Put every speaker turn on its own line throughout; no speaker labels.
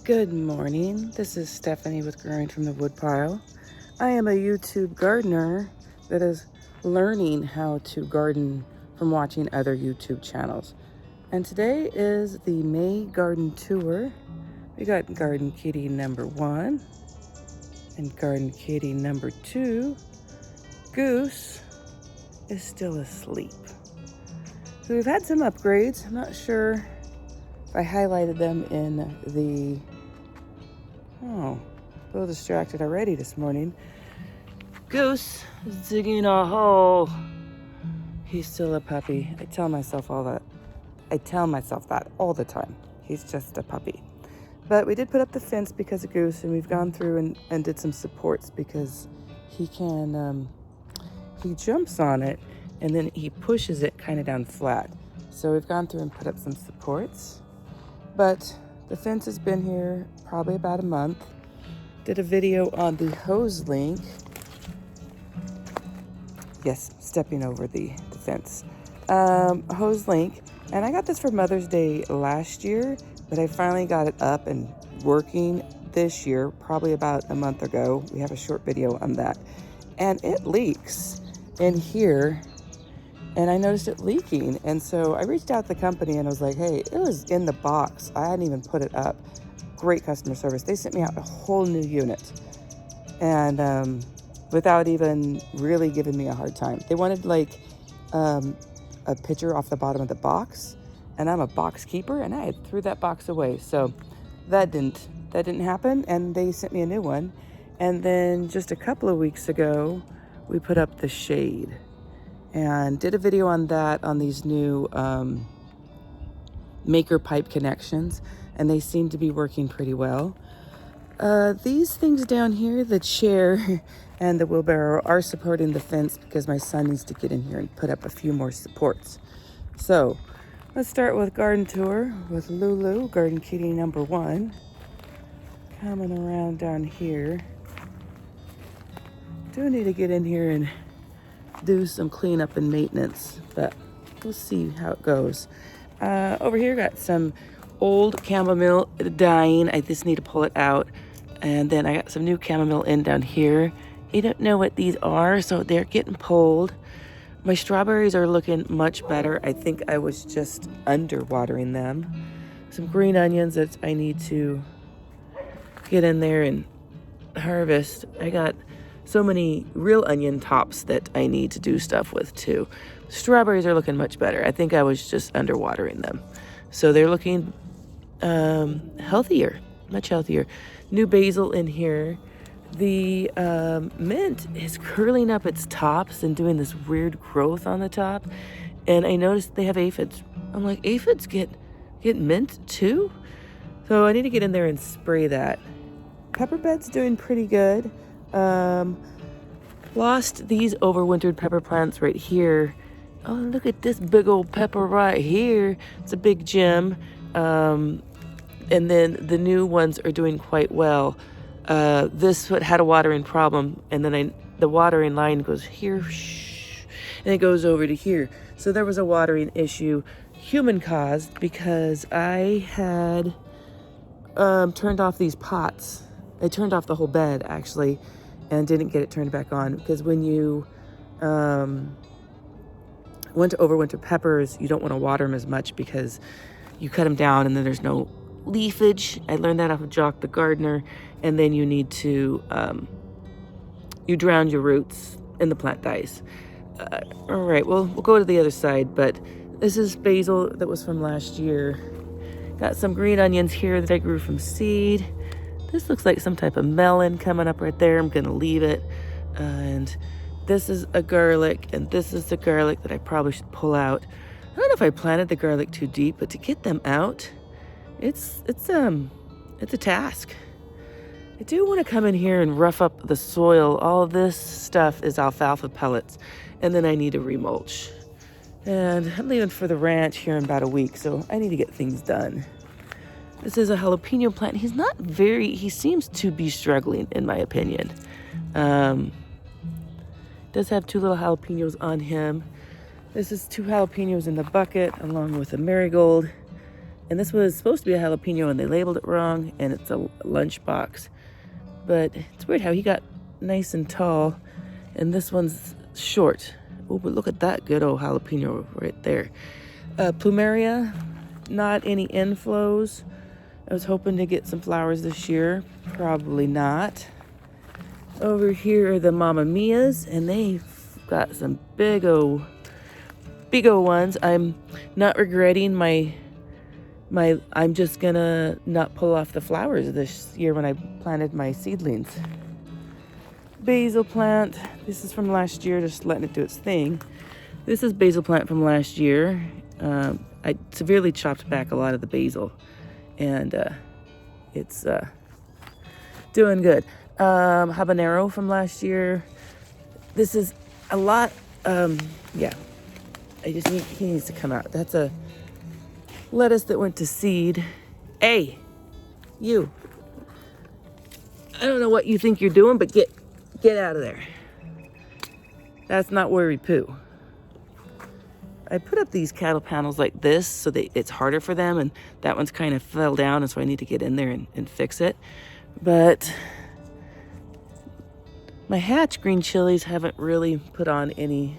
Good morning. This is Stephanie with Growing from the Woodpile. I am a YouTube gardener that is learning how to garden from watching other YouTube channels. And today is the May garden tour. We got garden kitty number 1 and garden kitty number 2. Goose is still asleep. So we've had some upgrades. I'm not sure if I highlighted them in the a little distracted already this morning. Goose is digging a hole. He's still a puppy. I tell myself that all the time. He's just a puppy. But we did put up the fence because of Goose, and we've gone through and did some supports because he jumps on it and then he pushes it kind of down flat. So we've gone through and put up some supports. But the fence has been here probably about a month. Did a video on the hose link. Yes, stepping over the fence. Hose link. And I got this for Mother's Day last year, but I finally got it up and working this year, probably about a month ago. We have a short video on that. And it leaks in here. And I noticed it leaking. And so I reached out to the company and I was like, hey, it was in the box. I hadn't even put it up. Great customer service. They sent me out a whole new unit. And without even really giving me a hard time. They wanted like a picture off the bottom of the box. And I'm a box keeper and I had threw that box away. So that didn't happen. And they sent me a new one. And then just a couple of weeks ago, we put up the shade. And did a video on that on these new maker pipe connections, and they seem to be working pretty well. These things down here, the chair and the wheelbarrow, are supporting the fence because my son needs to get in here and put up a few more supports. So let's start with garden tour with Lulu, garden kitty number 1. Coming around down here. Do need to get in here and do some cleanup and maintenance, but we'll see how it goes. Over here got some old chamomile dying. I just need to pull it out. And then I got some new chamomile in down here. I don't know what these are, so they're getting pulled. My strawberries are looking much better. I think I was just underwatering them. Some green onions that I need to get in there and harvest. I got so many real onion tops that I need to do stuff with too. Strawberries are looking much better. I think I was just underwatering them. So they're looking healthier, much healthier. New basil in here. The mint is curling up its tops and doing this weird growth on the top. And I noticed they have aphids. I'm like, aphids get mint too? So I need to get in there and spray that. Pepper bed's doing pretty good. Lost these overwintered pepper plants right here. Oh, look at this big old pepper right here. It's a big gem. And then the new ones are doing quite well. This had a watering problem, and then the watering line goes here, and it goes over to here. So there was a watering issue, human caused, because I had turned off these pots. I turned off the whole bed actually, and didn't get it turned back on, because when you went to overwinter peppers, you don't want to water them as much because you cut them down and then there's no leafage. I learned that off of Jock the gardener. And then you need to you drown your roots and the plant dies. All right, well, we'll go to the other side, but this is basil that was from last year. Got some green onions here that I grew from seed. This looks like some type of melon coming up right there. I'm gonna leave it. And this is a garlic, and this is the garlic that I probably should pull out. I don't know if I planted the garlic too deep, but to get them out, it's a task. I do want to come in here and rough up the soil. All of this stuff is alfalfa pellets, and then I need to remulch. And I'm leaving for the ranch here in about a week, so I need to get things done. This is a jalapeno plant. He seems to be struggling, in my opinion. Does have 2 little jalapenos on him. This is 2 jalapenos in the bucket, along with a marigold. And this was supposed to be a jalapeno, and they labeled it wrong, and it's a lunch box. But it's weird how he got nice and tall, and this one's short. Oh, but look at that good old jalapeno right there. Plumeria, not any inflows. I was hoping to get some flowers this year. Probably not. Over here are the Mamma Mias, and they've got some big old ones. I'm not regretting I'm just gonna not pull off the flowers this year when I planted my seedlings. Basil plant, this is from last year, just letting it do its thing. This is basil plant from last year. I severely chopped back a lot of the basil, and it's doing good. Habanero from last year. This is a lot, yeah. He needs to come out. That's a lettuce that went to seed. Hey, you. I don't know what you think you're doing, but get out of there. That's not worry poo. I put up these cattle panels like this so that it's harder for them, and that one's kind of fell down, and so I need to get in there and fix it. But my hatch green chilies haven't really put on anything,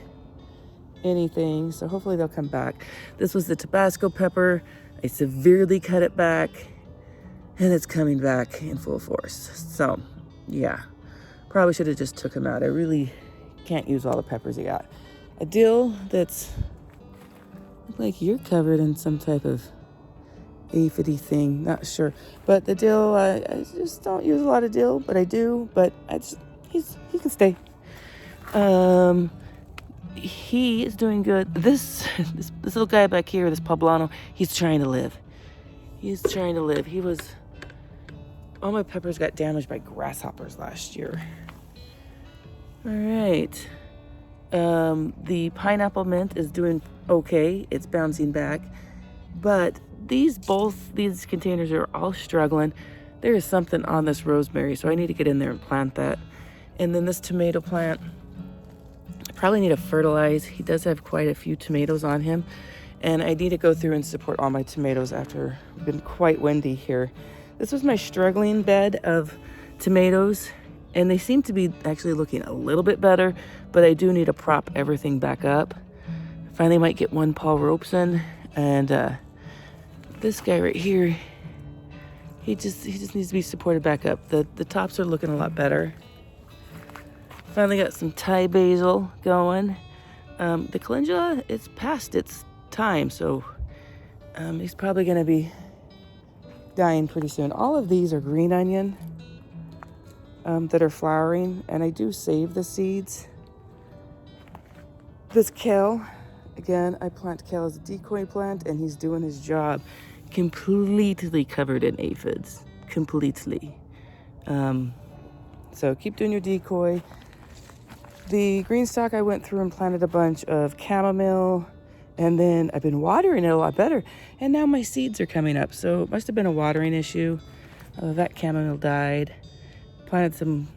so hopefully they'll come back. This was the Tabasco pepper. I severely cut it back, and it's coming back in full force. So yeah, probably should have just took them out. I really can't use all the peppers I got. A dill that's like you're covered in some type of aphidy thing, not sure. But the dill, I just don't use a lot of dill, but I do. But he can stay. He is doing good. This little guy back here, this poblano, he's trying to live. He's trying to live. All my peppers got damaged by grasshoppers last year. All right. The pineapple mint is doing okay. It's bouncing back. But both these containers are all struggling. There is something on this rosemary, so I need to get in there and plant that. And then this tomato plant, I probably need to fertilize. He does have quite a few tomatoes on him, and I need to go through and support all my tomatoes after it's been quite windy here. This was my struggling bed of tomatoes, and they seem to be actually looking a little bit better, but I do need to prop everything back up. Finally might get one Paul Robeson, and this guy right here, he just needs to be supported back up. The tops are looking a lot better. Finally got some Thai basil going. The calendula, it's past its time, so he's probably gonna be dying pretty soon. All of these are green onion that are flowering, and I do save the seeds. This kale, again, I plant kale as a decoy plant, and he's doing his job. Completely covered in aphids, completely. So keep doing your decoy. The green stock, I went through and planted a bunch of chamomile, and then I've been watering it a lot better, and now my seeds are coming up, so it must have been a watering issue. That chamomile died. Planted some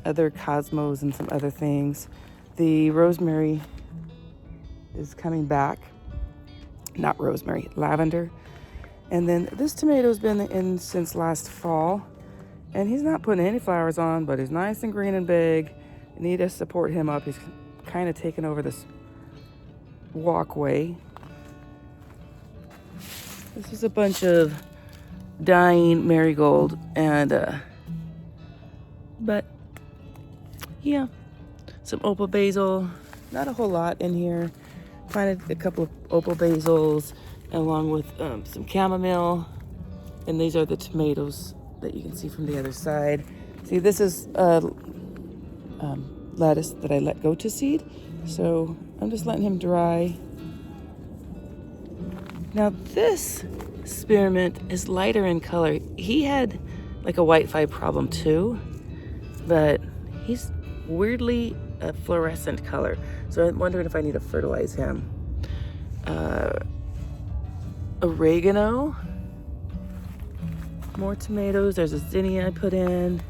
other cosmos and some other things. The rosemary is coming back. Not rosemary, lavender. And then this tomato's been in since last fall, and he's not putting any flowers on, but he's nice and green and big. I need to support him up. He's kind of taken over this walkway. This is a bunch of dying marigold, and but yeah, some opal basil. Not a whole lot in here. Planted a couple of opal basils along with some chamomile, and these are the tomatoes that you can see from the other side. See, this is lettuce that I let go to seed, so I'm just letting him dry. Now this spearmint is lighter in color. He had like a whitefly problem too, but he's weirdly a fluorescent color, so I'm wondering if I need to fertilize him. Oregano, more tomatoes. There's a zinnia I put in.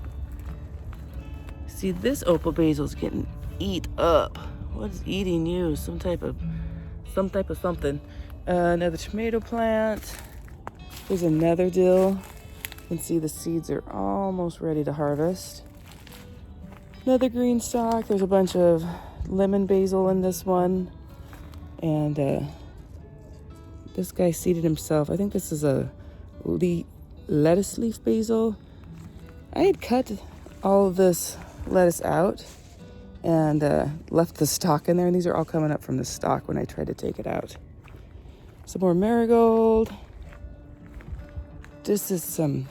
See, this opal basil is getting eat up. What is eating you? Some type of something. Another tomato plant. There's another dill. You can see the seeds are almost ready to harvest. Another green stalk. There's a bunch of lemon basil in this one. And this guy seeded himself. I think this is a lettuce leaf basil. I had cut all of this lettuce out and left the stalk in there. And these are all coming up from the stalk when I tried to take it out. Some more marigold. This is some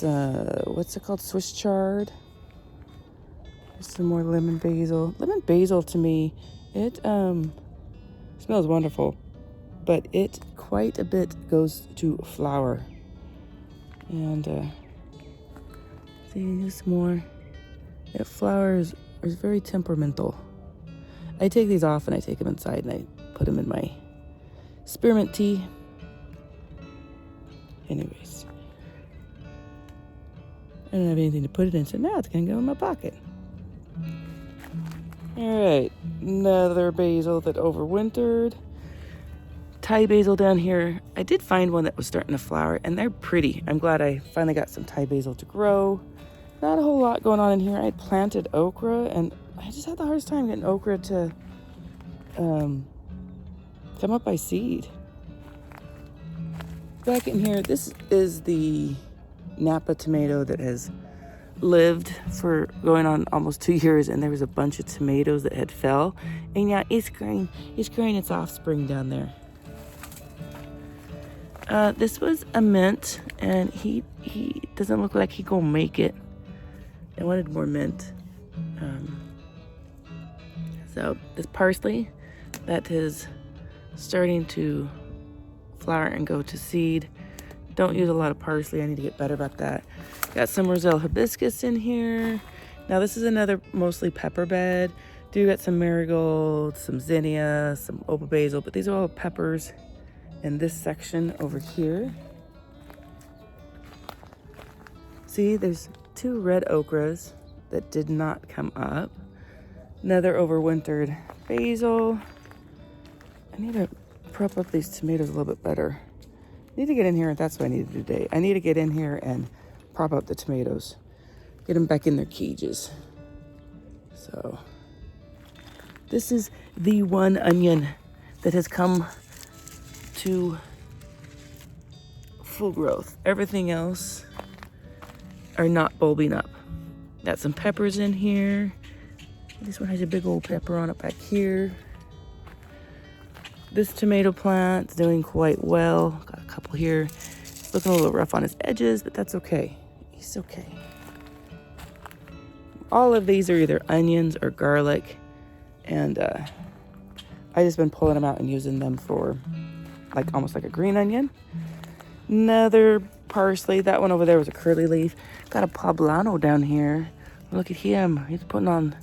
what's it called? Swiss chard. Some more lemon basil. Lemon basil to me, it smells wonderful, but it quite a bit goes to flower. And see, there's more. That flower is very temperamental. I take these off and I take them inside and I put them in my spearmint tea. Anyways, I don't have anything to put it in, so now it's gonna go in my pocket. All right, another basil that overwintered. Thai basil down here. I did find one that was starting to flower, and they're pretty. I'm glad I finally got some Thai basil to grow. Not a whole lot going on in here. I planted okra, and I just had the hardest time getting okra to come up by seed. Back in here, this is the Napa tomato that has lived for going on almost 2 years, and there was a bunch of tomatoes that had fell, and yeah, it's growing its offspring down there. This was a mint, and he doesn't look like he gonna make it. I wanted more mint. So this parsley that is starting to flower and go to seed. Don't use a lot of parsley. I need to get better about that. Got some Roselle hibiscus in here. Now this is another mostly pepper bed. Do got some marigold, some zinnia, some opal basil, but these are all peppers in this section over here. See, there's 2 red okras that did not come up. Another overwintered basil. I need to prop up these tomatoes a little bit better. I need to get in here, that's what I need to do today. I need to get in here and prop up the tomatoes. Get them back in their cages. So, this is the one onion that has come to full growth. Everything else are not bulbing up. Got some peppers in here. This one has a big old pepper on it back here. This tomato plant's doing quite well. Got a couple here. Looking a little rough on its edges, but that's okay. He's okay. All of these are either onions or garlic, and I just been pulling them out and using them for almost like a green onion. Another parsley. That one over there was a curly leaf. Got a poblano down here. Look at him. He's putting on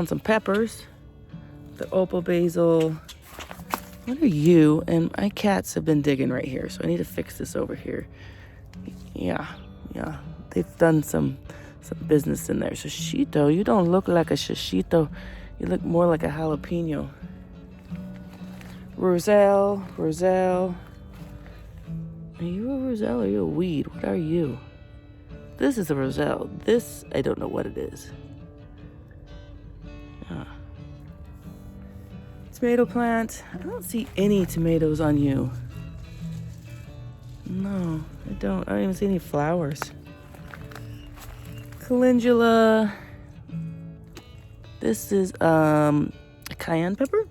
some peppers. The opal basil. What are you? And my cats have been digging right here, so I need to fix this over here. Yeah. They've done some business in there. Shishito, you don't look like a shishito. You look more like a jalapeno. Roselle. Are you a Roselle or are you a weed? What are you? This is a Roselle. This, I don't know what it is. Tomato plant. I don't see any tomatoes on you. No, I don't even see any flowers. Calendula. This is a cayenne pepper.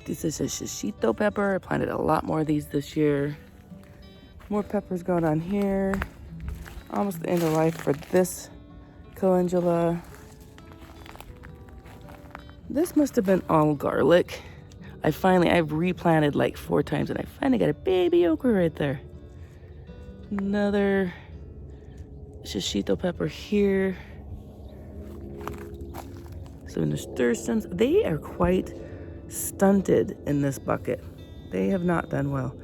This is a shishito pepper. I planted a lot more of these this year. More peppers going on here. Almost the end of life for this calendula. This must have been all garlic. I've replanted like 4 times and I finally got a baby okra right there. Another shishito pepper here. Some nasturtiums. They are quite stunted in this bucket. They have not done well.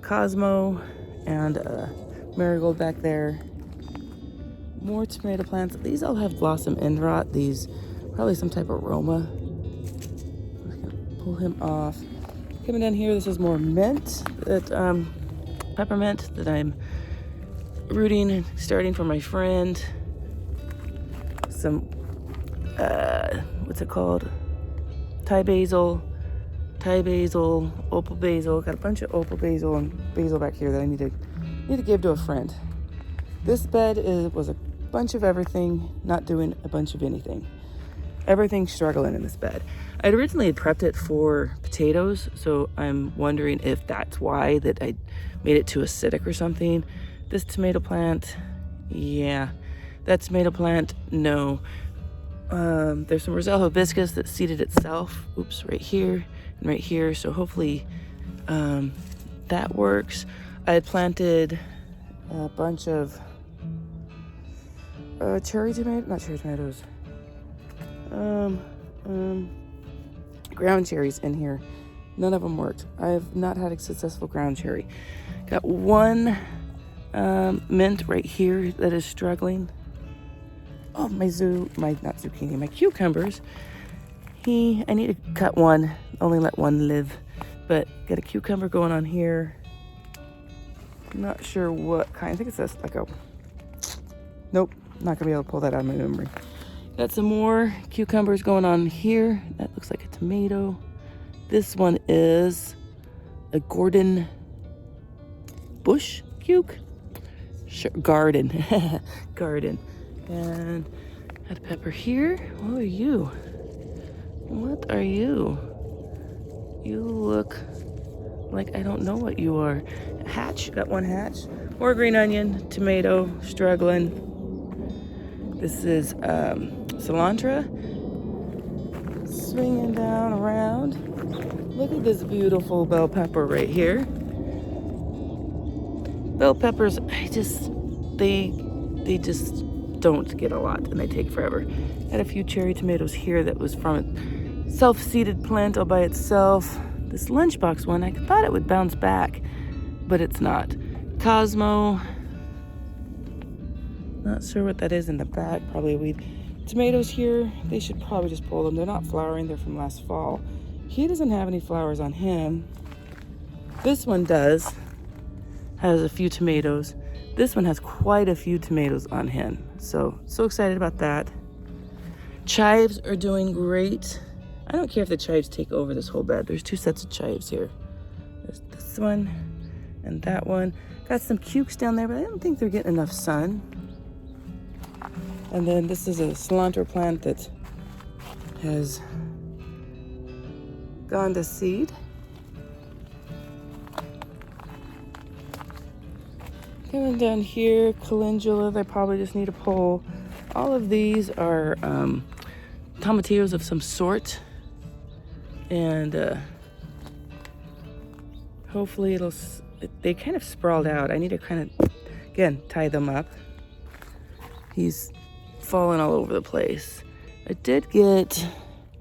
Cosmo and marigold back there. More tomato plants. These all have blossom end rot. These probably some type of aroma. I'm just gonna pull him off. Coming down here, this is more mint, that peppermint that I'm rooting and starting for my friend. Some, what's it called? Thai basil, opal basil. Got a bunch of opal basil and basil back here that I need to give to a friend. This bed was a bunch of everything, not doing a bunch of anything. Everything's struggling in this bed. I'd originally prepped it for potatoes, so I'm wondering if that's why that I made it too acidic or something. This tomato plant, yeah. That tomato plant, no. There's some Roselle hibiscus that seeded itself. Oops, right here and right here. So hopefully that works. I had planted a bunch of not cherry tomatoes. Ground cherries in here. None of them worked. I have not had a successful ground cherry. Got one mint right here that is struggling. Oh, my cucumbers. I need to cut one, only let one live. But got a cucumber going on here. Not sure what kind. I think it's this, nope, not gonna be able to pull that out of my memory. Got some more cucumbers going on here. That looks like a tomato. This one is a Gordon bush cuke? Sure, garden. Garden. And got a pepper here. What are you? What are you? You look like I don't know what you are. Hatch, got one hatch. More green onion, tomato, struggling. This is cilantro. Swinging down around. Look at this beautiful bell pepper right here. Bell peppers, they just don't get a lot and they take forever. Had a few cherry tomatoes here that was from a self-seeded plant all by itself. This lunchbox one, I thought it would bounce back, but it's not. Cosmo, not sure what that is in the back, probably a weed. Tomatoes here, they should probably just pull them. They're not flowering, they're from last fall. He doesn't have any flowers on him. This one does, has a few tomatoes. This one has quite a few tomatoes on him. So excited about that. Chives are doing great. I don't care if the chives take over this whole bed. There's two sets of chives here. There's this one and that one. Got some cukes down there, but I don't think they're getting enough sun. And then this is a cilantro plant that has gone to seed. Coming down here, calendula, they probably just need a pull. All of these are tomatillos of some sort. And hopefully they kind of sprawled out. I need to kind of, again, tie them up. He's fallen all over the place. I did get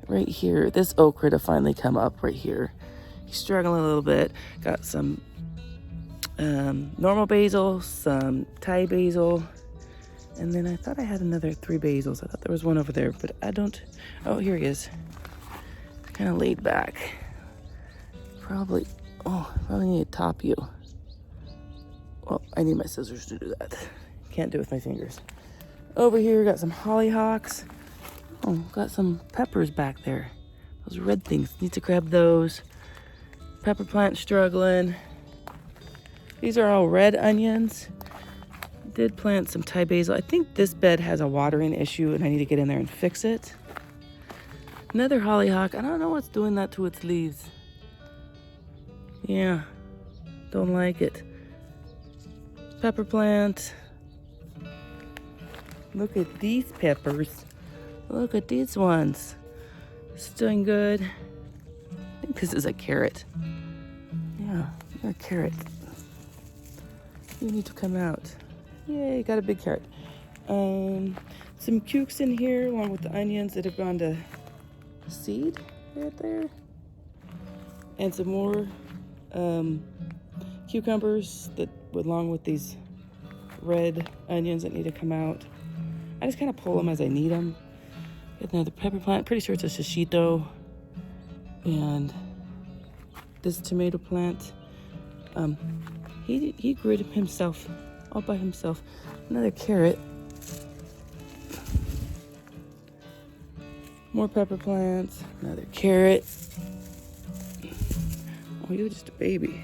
right here, this okra to finally come up right here. He's struggling a little bit. Got some normal basil, some Thai basil, and then I thought I had another 3 basils. I thought there was one over there, but I don't. Oh, here he is. Kind of laid back. Probably need to top you. Well, I need my scissors to do that. Can't do it with my fingers. Over here, got some hollyhocks. Oh, got some peppers back there. Those red things, need to grab those. Pepper plant struggling. These are all red onions. Did plant some Thai basil. I think this bed has a watering issue and I need to get in there and fix it. Another hollyhock. I don't know what's doing that to its leaves. Yeah, don't like it. Pepper plant. Look at these peppers. Look at these ones. It's doing good. I think this is a carrot. Yeah, a carrot. You need to come out. Yay, got a big carrot. Some cukes in here along with the onions that have gone to seed right there. And some more cucumbers that along with these red onions that need to come out. I just kind of pull them as I need them. Get another pepper plant. Pretty sure it's a shishito. And this tomato plant. He grew it himself, all by himself. Another carrot. More pepper plants. Another carrot. Oh, you're just a baby.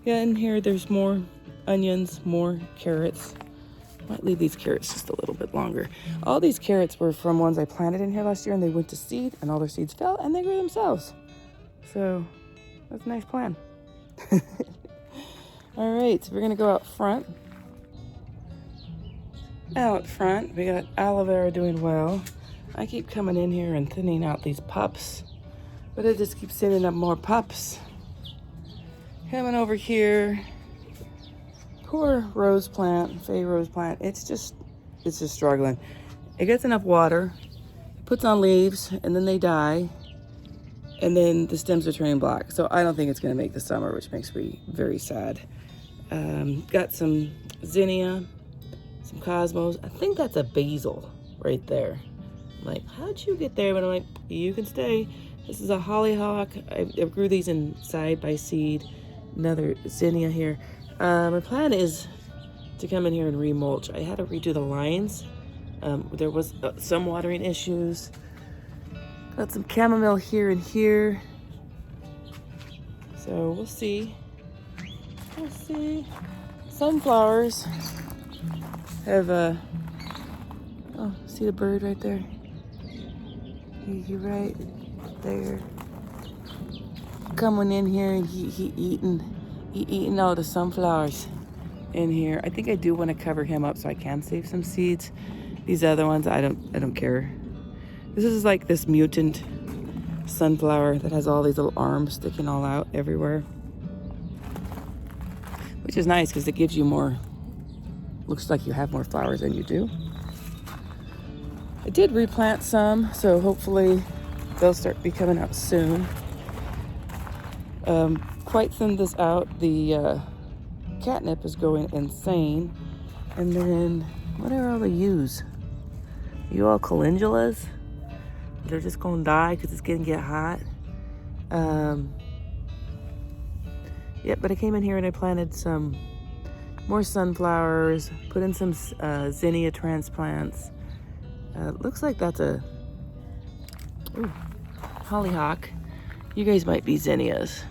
Yeah, in here there's more onions, more carrots. Might leave these carrots just a little bit longer. All these carrots were from ones I planted in here last year, and they went to seed, and all their seeds fell, and they grew themselves. So that's a nice plan. All right, so we're gonna go out front. Out front, we got aloe vera doing well. I keep coming in here and thinning out these pups, but it just keeps sending up more pups. Coming over here. Poor rose plant, Fay rose plant. It's just struggling. It gets enough water, it puts on leaves, and then they die, and then the stems are turning black. So I don't think it's gonna make the summer, which makes me very sad. Got some zinnia, some cosmos. I think that's a basil right there. I'm like, how'd you get there? But I'm like, you can stay. This is a hollyhock. I grew these in side by seed. Another zinnia here. My plan is to come in here and remulch. I had to redo the lines. There was some watering issues. Got some chamomile here and here. So we'll see. We'll see. Sunflowers have oh, see the bird right there? You're right there. Coming in here and he eating all the sunflowers in here. I think I do want to cover him up so I can save some seeds. These other ones, I don't care. This is like this mutant sunflower that has all these little arms sticking all out everywhere, which is nice because it gives you more, looks like you have more flowers than you do. I did replant some, so hopefully they'll start be coming out soon. Quite thinned this out. The catnip is going insane. And then, what are all the U's? You all calendulas? They're just gonna die because it's gonna get hot. Yep, but I came in here and I planted some more sunflowers, put in some zinnia transplants. Looks like that's a hollyhock. You guys might be zinnias.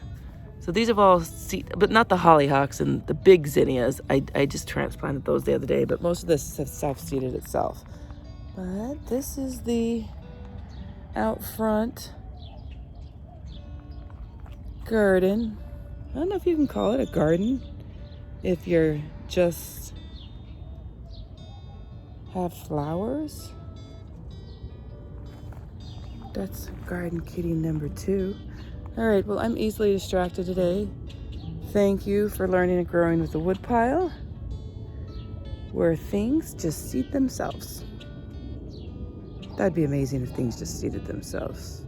So these have all seed, but not the hollyhocks and the big zinnias. I just transplanted those the other day, but most of this has self-seeded itself. But this is the out front garden. I don't know if you can call it a garden if you're just have flowers. That's garden kitty number 2. All right, well, I'm easily distracted today. Thank you for learning and growing with the Woodpile, where things just seed themselves. That'd be amazing if things just seeded themselves.